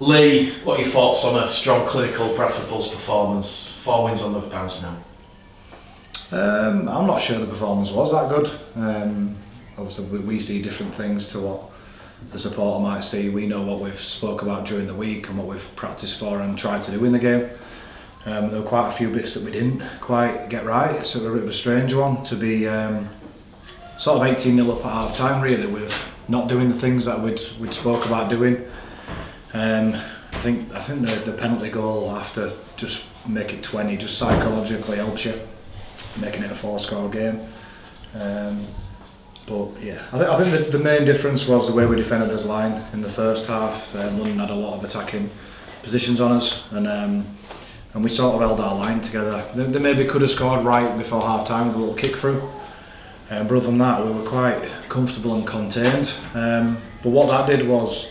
Lee, what are your thoughts on a strong clinical Bradford Bulls performance? 4 wins on the bounce now. I'm not sure the performance was that good. Obviously we see different things to what the supporter might see. We know what we've spoke about during the week and what we've practiced for and tried to do in the game. There were quite a few bits that we didn't quite get right, so it was a bit of a strange one to be sort of 18-0 up at half time really, with not doing the things that we'd spoke about doing. I think the penalty goal after just make it 20 just psychologically helps you, making it a 4-score game. But yeah, I think the main difference was the way we defended as line in the first half. London had a lot of attacking positions on us, and we sort of held our line together. They maybe could have scored right before half time with a little kick through. But other than that, we were quite comfortable and contained. But what that did was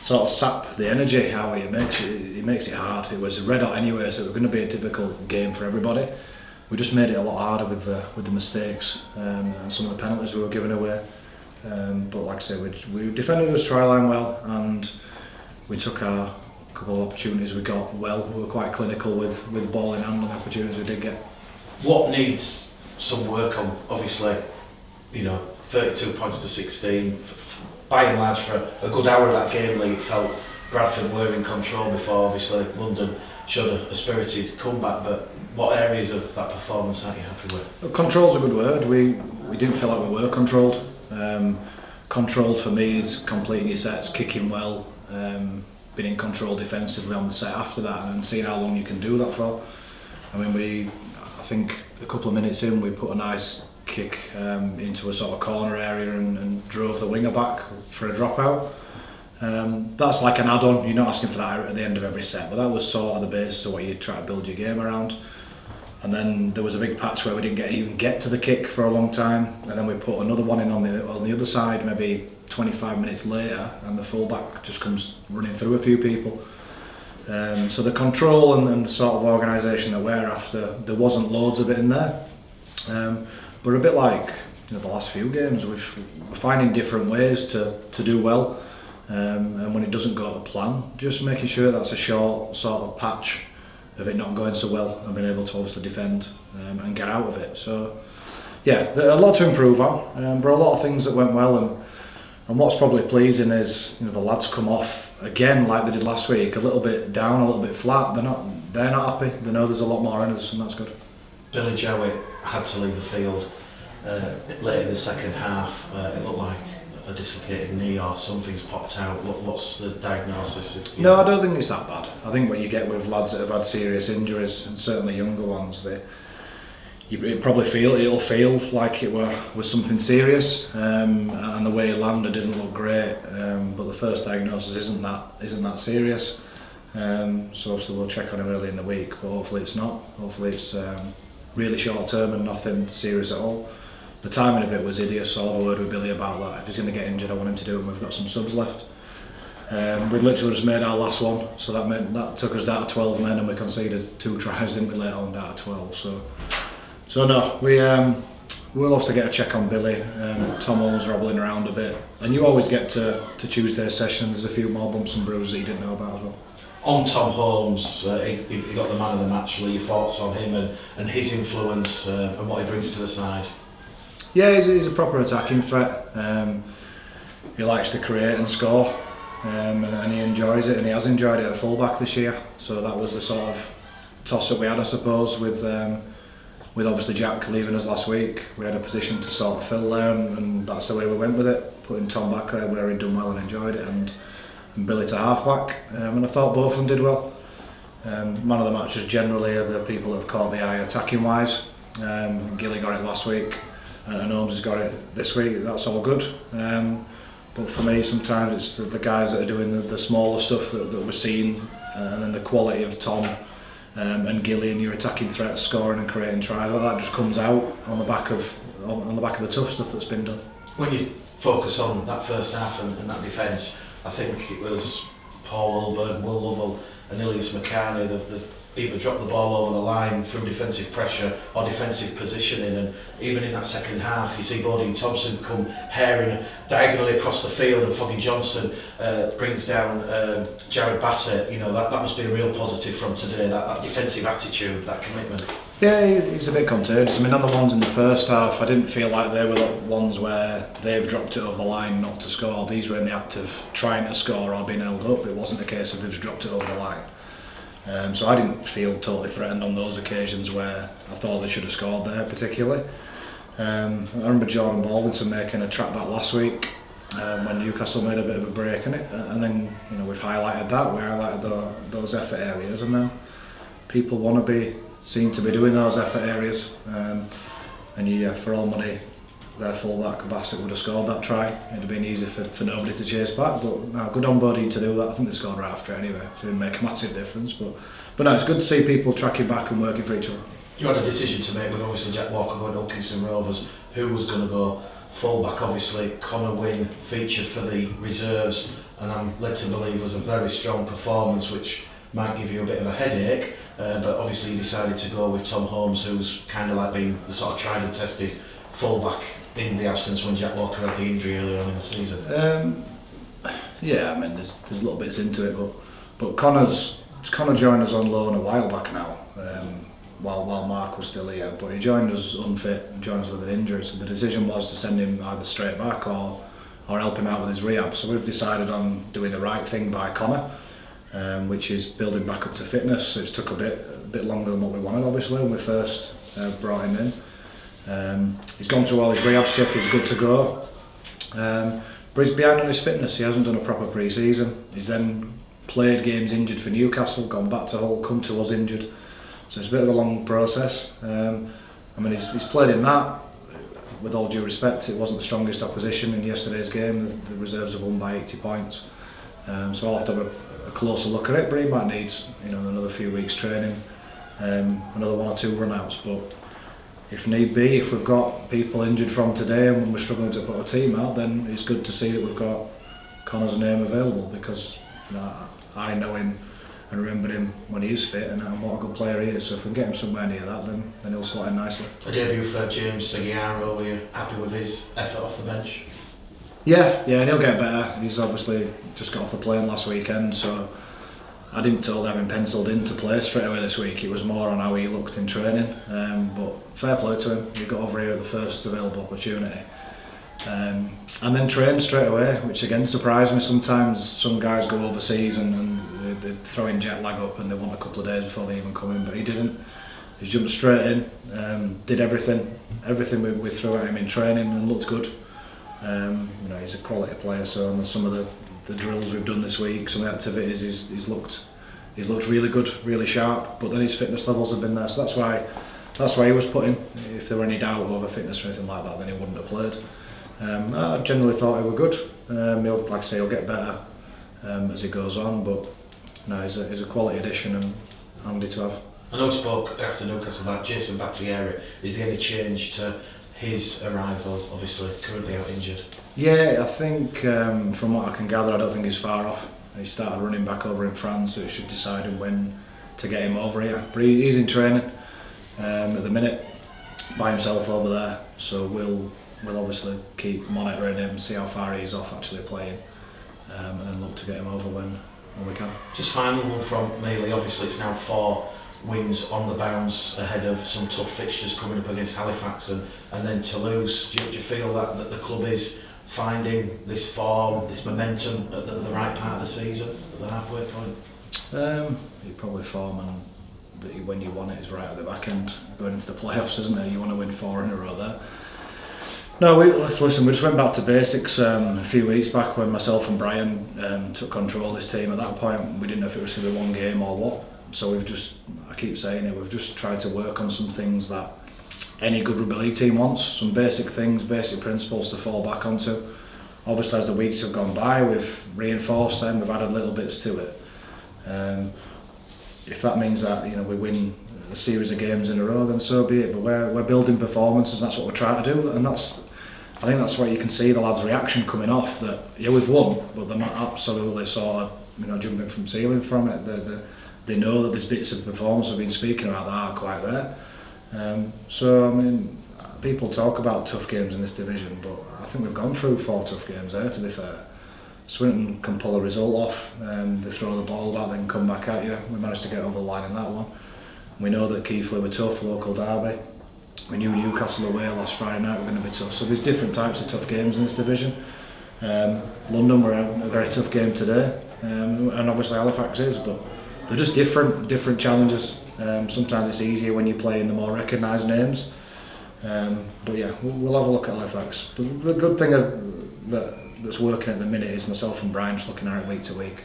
sort of sap the energy out. It makes it hard. It was red hot anyway, so it was going to be a difficult game for everybody. We just made it a lot harder with the mistakes and some of the penalties we were giving away. But like I say, we defended us try line well, and we took our couple of opportunities we got well. We were quite clinical with the ball in hand on the opportunities we did get. What needs some work on? Obviously, 32 points to 16. By and large, for a good hour of that game, Lee, it felt Bradford were in control before. Obviously, London showed a spirited comeback. But what areas of that performance aren't you happy with? Control's a good word. We didn't feel like we were controlled. Controlled for me is completing your sets, kicking well, being in control defensively on the set after that, and seeing how long you can do that for. I mean, I think a couple of minutes in, we put a nice kick into a sort of corner area and drove the winger back for a dropout. That's like an add-on. You're not asking for that at the end of every set, but that was sort of the basis of what you try to build your game around. And then there was a big patch where we didn't even get to the kick for a long time, and then we put another one in on the other side maybe 25 minutes later, and the fullback just comes running through a few people. So the control and the sort of organisation that we're after, there wasn't loads of it in there. We're a bit like the last few games. We're finding different ways to do well, and when it doesn't go to plan, just making sure that's a short sort of patch of it not going so well and being able to obviously defend and get out of it. So yeah, there's a lot to improve on, but a lot of things that went well, and what's probably pleasing is the lads come off again like they did last week, a little bit down, a little bit flat. They're not happy. They know there's a lot more in us, and that's good. Billy Jowett had to leave the field late in the second half. It looked like a dislocated knee or something's popped out. What's the diagnosis? No, I don't think it's that bad. I think what you get with lads that have had serious injuries, and certainly younger ones, it'll feel like it was something serious, and the way he landed didn't look great. But the first diagnosis isn't that serious. So obviously we'll check on him early in the week, but hopefully it's not. Hopefully it's really short term and nothing serious at all. The timing of it was hideous, so I'll have a word with Billy about that. If he's going to get injured, I want him to do it, and we've got some subs left. We'd literally just made our last one, so that took us down to 12 men, and we conceded 2 tries, didn't we, later on, down to 12. So no, we'll have to get a check on Billy. Tom Holmes wobbling around a bit, and you always get to Tuesday's session, there's a few more bumps and bruises that you didn't know about as well. On Tom Holmes, he got the man of the match. Lee, your thoughts on him and his influence and what he brings to the side? Yeah, he's a proper attacking threat. He likes to create and score, and he enjoys it, and he has enjoyed it at fullback this year. So that was the sort of toss-up we had, I suppose, with obviously Jack leaving us last week. We had a position to sort of fill there, and that's the way we went with it, putting Tom back there where he'd done well and enjoyed it, and Billy to halfback, and I thought both of them did well. Man of the matches generally are the people that have caught the eye attacking wise. Gilly got it last week, and Holmes has got it this week. That's all good. But for me, sometimes it's the guys that are doing the smaller stuff that we're seeing, and then the quality of Tom and Gilly and your attacking threats, scoring and creating tries. That just comes out on the back of the tough stuff that's been done. When you focus on that first half and that defence, I think it was Paul Wilberg, Will Lovell and Ilias McCartney, the either drop the ball over the line through defensive pressure or defensive positioning. And even in that second half, you see Bodine Thompson come herring diagonally across the field, and Foggy Johnson brings down Jared Bassett. You know, that must be a real positive from today, that defensive attitude, that commitment. Yeah, he's a bit contagious. I mean, on the ones in the first half, I didn't feel like they were the ones where they've dropped it over the line not to score. These were in the act of trying to score or being held up. It wasn't a case of they've just dropped it over the line. So I didn't feel totally threatened on those occasions where I thought they should have scored there particularly. I remember Jordan Baldwinson making a trap back last week when Newcastle made a bit of a break in it, and then we've highlighted that. We highlighted those effort areas, and now people want to seem to be doing those effort areas. And for all money, their fullback Bassett would have scored that try. It'd have been easy for nobody to chase back, but no, good on Bodine to do that. I think they scored right after it anyway, so it didn't make a massive difference. But no, it's good to see people tracking back and working for each other. You had a decision to make with obviously Jack Walker going to Ilkeston Rovers, who was going to go fullback. Obviously Connor Wynne featured for the reserves, and I'm led to believe was a very strong performance, which might give you a bit of a headache, but obviously you decided to go with Tom Holmes, who's kind of like being the sort of tried and tested fullback in the absence when Jack Walker had the injury earlier on in the season. Yeah, I mean there's little bits into it, but Connor joined us on loan a while back now, while Mark was still here, but he joined us unfit and joined us with an injury, so the decision was to send him either straight back or help him out with his rehab. So we've decided on doing the right thing by Connor, which is building back up to fitness. It's took a bit longer than what we wanted, obviously, when we first brought him in. He's gone through all his rehab stuff, he's good to go, but he's behind on his fitness. He hasn't done a proper pre-season. He's then played games injured for Newcastle, gone back to Hull, come to us injured, so it's a bit of a long process. I mean he's played in that. With all due respect, it wasn't the strongest opposition in yesterday's game. The reserves have won by 80 points, so I'll have to have a closer look at it, but he might need another few weeks training, another 1 or 2 run-outs, but if need be, if we've got people injured from today and when we're struggling to put a team out, then it's good to see that we've got Connor's name available, because I know him and remember him when he is fit, and what a good player he is. So if we can get him somewhere near that, then he'll slot in nicely. A debut for James Seguiaro, were you happy with his effort off the bench? Yeah, and he'll get better. He's obviously just got off the plane last weekend, so I didn't totally have him penciled in to play straight away this week. It was more on how he looked in training, but fair play to him. He got over here at the first available opportunity, and then trained straight away, which again surprised me. Sometimes some guys go overseas and they throw in jet lag up and they want a couple of days before they even come in, but he didn't. He jumped straight in, did everything we threw at him in training, and looked good. He's a quality player, so on some of the drills we've done this week, some of the activities, he's looked really good, really sharp, but then his fitness levels have been there, so that's why he was put in. If there were any doubt over fitness or anything like that, then he wouldn't have played. I generally thought he were good. Like I say, he'll get better as he goes on, but no, he's a quality addition and handy to have. I know we spoke after Newcastle about Jason Battieri. Is there any change to his arrival, obviously currently out injured? Yeah, I think from what I can gather, I don't think he's far off. He started running back over in France, so it should decide when to get him over here. But he's in training at the minute by himself over there, so we'll obviously keep monitoring him, see how far he's off actually playing, and then look to get him over when we can. Just final one from Mealy. Obviously it's now 4 wins on the bounce ahead of some tough fixtures coming up against Halifax and then Toulouse. Do you feel that the club is finding this form, this momentum at the right part of the season, at the halfway point? You probably form, and when you want it is right at the back end going into the playoffs, isn't it? You want to win 4 in a row there. No, we just went back to basics a few weeks back when myself and Brian took control of this team. At that point we didn't know if it was going to be one game or what, so I keep saying it, we've just tried to work on some things that any good rugby league team wants, some basic things, basic principles to fall back onto. Obviously as the weeks have gone by, we've reinforced them, we've added little bits to it. If that means that we win a series of games in a row, then so be it, but we're building performances, that's what we're trying to do, and I think that's where you can see the lads' reaction coming off, that yeah, we've won, but they're not absolutely sort of jumping from ceiling from it. they know that there's bits of the performance we've been speaking about that aren't quite there. So I mean, people talk about tough games in this division, but I think we've gone through 4 tough games there, to be fair. Swinton can pull a result off, they throw the ball back, then come back at you. We managed to get over the line in that one. We know that Keighley were tough, local derby. We knew Newcastle away last Friday night were going to be tough. So there's different types of tough games in this division. London were a very tough game today, and obviously Halifax is, but they're just different challenges. Sometimes it's easier when you play in the more recognised names. But yeah, we'll have a look at Halifax. But the good thing that's working at the minute is myself and Brian just looking at it week to week.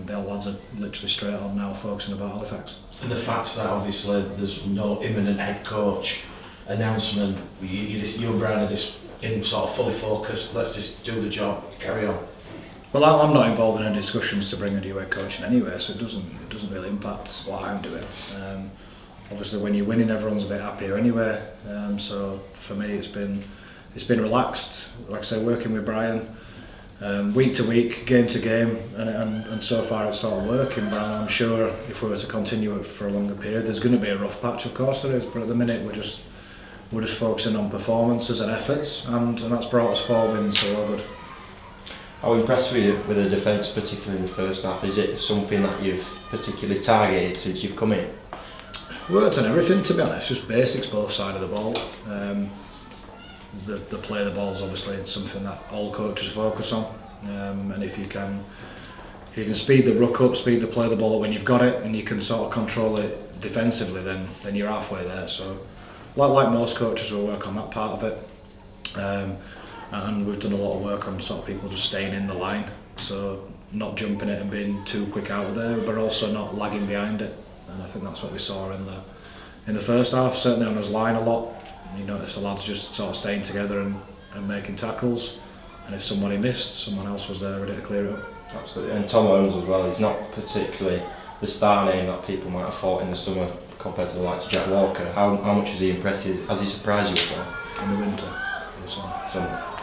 The lads are literally straight on now focusing about Halifax. And the fact that obviously there's no imminent head coach announcement, you and Brian are just in sort of fully focused, let's just do the job, carry on. Well, I'm not involved in any discussions to bring a new head coach in anyway, so it doesn't really impact what I'm doing. Obviously when you're winning everyone's a bit happier anyway, so for me it's been relaxed, like I say, working with Brian week to week, game to game, and so far it's sort of working. But I'm sure if we were to continue it for a longer period, there's going to be a rough patch, of course there is, but at the minute we're just focusing on performances and efforts, and that's brought us 4 wins, so we're good. How impressed were you with the defence, particularly in the first half? Is it something that you've particularly targeted since you've come in? Worked on everything, to be honest, just basics both sides of the ball. The play of the ball is obviously something that all coaches focus on, and if you can speed the ruck up, speed the play of the ball up when you've got it, and you can sort of control it defensively, then you're halfway there. So like most coaches, we'll work on that part of it, and we've done a lot of work on sort of people just staying in the line, so not jumping it and being too quick out of there, but also not lagging behind it. And I think that's what we saw in the first half, certainly on his line a lot. You notice the lads just sort of staying together and making tackles, and if somebody missed, someone else was there ready to clear it up. Absolutely, and Tom Holmes as well, he's not particularly the star name that people might have thought in the summer compared to the likes of Jack Walker. How much has he impressed you? Has he surprised you at all? In the winter, in the summer.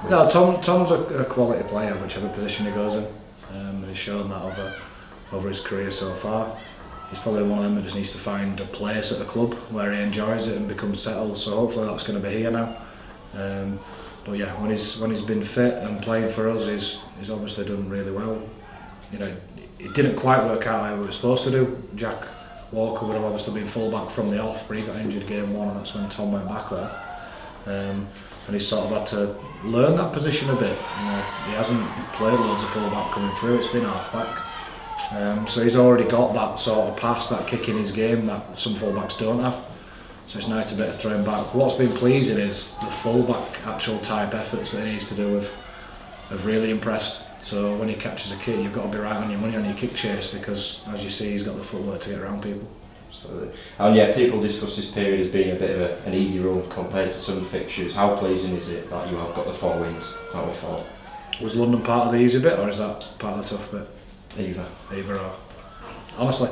No, Tom's a quality player, whichever position he goes in. And he's shown that over his career so far. He's probably one of them that just needs to find a place at the club where he enjoys it and becomes settled. So hopefully that's going to be here now. But yeah, when he's been fit and playing for us, he's obviously done really well. You know, it didn't quite work out how we were supposed to do. Jack Walker would have obviously been full back from the off, but he got injured game 1, and that's when Tom went back there. And he's sort of had to learn that position a bit. You know, he hasn't played loads of full back coming through. It's been half back. So he's already got that sort of pass, that kick in his game that some fullbacks don't have. So it's nice to be able to throw him back. What's been pleasing is the fullback actual type efforts that he needs to do have really impressed. So when he catches a kick, you've got to be right on your money on your kick chase, because as you see, he's got the footwork to get around people. Absolutely. And yeah, people discuss this period as being a bit of an easy run compared to some fixtures. How pleasing is it that you have got the 4 wins that we thought? Was London part of the easy bit, or is that part of the tough bit? Either or. Honestly,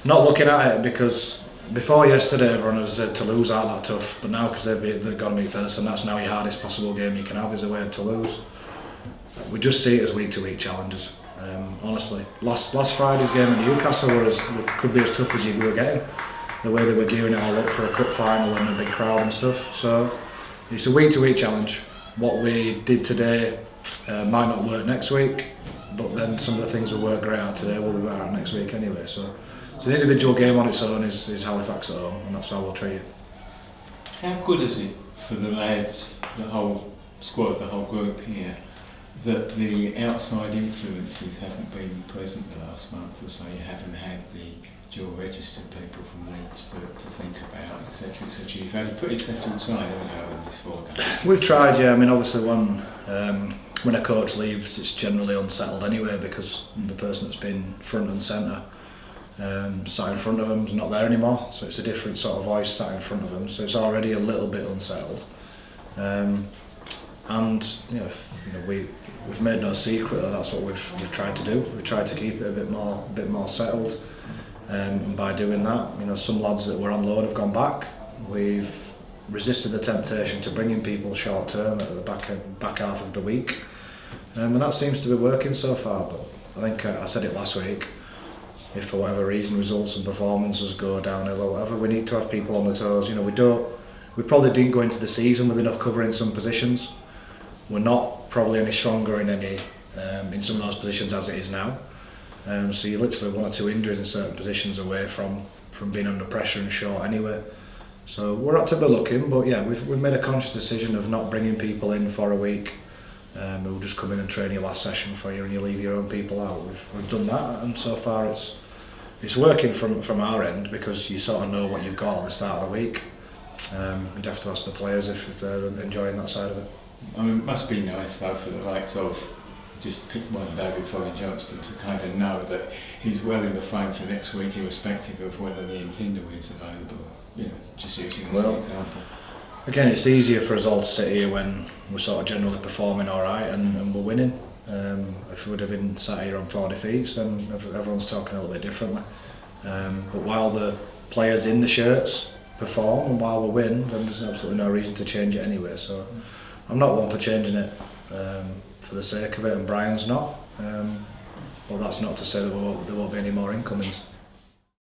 not looking at it, because before yesterday everyone had said Toulouse aren't that tough, but now because they've gone to meet Featherstone, that's now your hardest possible game you can have is away at Toulouse. We just see it as week to week challenges. Honestly, last Friday's game in Newcastle could be as tough as you were getting. The way they were gearing it all up for a cup final and a big crowd and stuff. So it's a week to week challenge. What we did today might not work next week, but then some of the things we worked great at today will be better at next week anyway. So it's an individual game on its own is Halifax at home, and that's how we'll treat it. How good is it for the lads, the whole squad, the whole group here, that the outside influences haven't been present the last month or so? You haven't had the dual registered people from Leeds to think about, etc, etc. You've had to put yourself to the side, haven't you, in these 4 games? We've tried, yeah. I mean, obviously when a coach leaves, it's generally unsettled anyway, because the person that's been front and centre sat in front of them is not there anymore, so it's a different sort of voice sat in front of them, so it's already a little bit unsettled. And we've made no secret that that's what we've tried to do. We've tried to keep it a bit more settled, and by doing that, some lads that were on loan have gone back. We've resisted the temptation to bring in people short term at the back half of the week, and that seems to be working so far. But I think I said it last week, if for whatever reason results and performances go downhill or whatever, we need to have people on the toes. You know, we probably didn't go into the season with enough cover in some positions. We're not probably any stronger in some of those positions as it is now. So you're literally 1 or 2 injuries in certain positions away from being under pressure and short anyway. So we're actively looking, but yeah, we've made a conscious decision of not bringing people in for a week who'll just come in and train your last session for you and you leave your own people out. We've done that, and so far it's working from our end, because you sort of know what you've got at the start of the week. You'd have to ask the players if they're enjoying that side of it. I mean, it must be nice though for the likes of just pick one David Foreign Johnston to kind of know that he's well in the frame for next week, irrespective of whether the Nintendo is available. You know, just using as an example. Again, it's easier for us all to sit here when we're sort of generally performing all right and we're winning. If we would have been sat here on 4 defeats, then everyone's talking a little bit differently. But while the players in the shirts perform and while we win, then there's absolutely no reason to change it anyway. So I'm not one for changing it for the sake of it, and Brian's not. But that's not to say that there won't be any more incomings.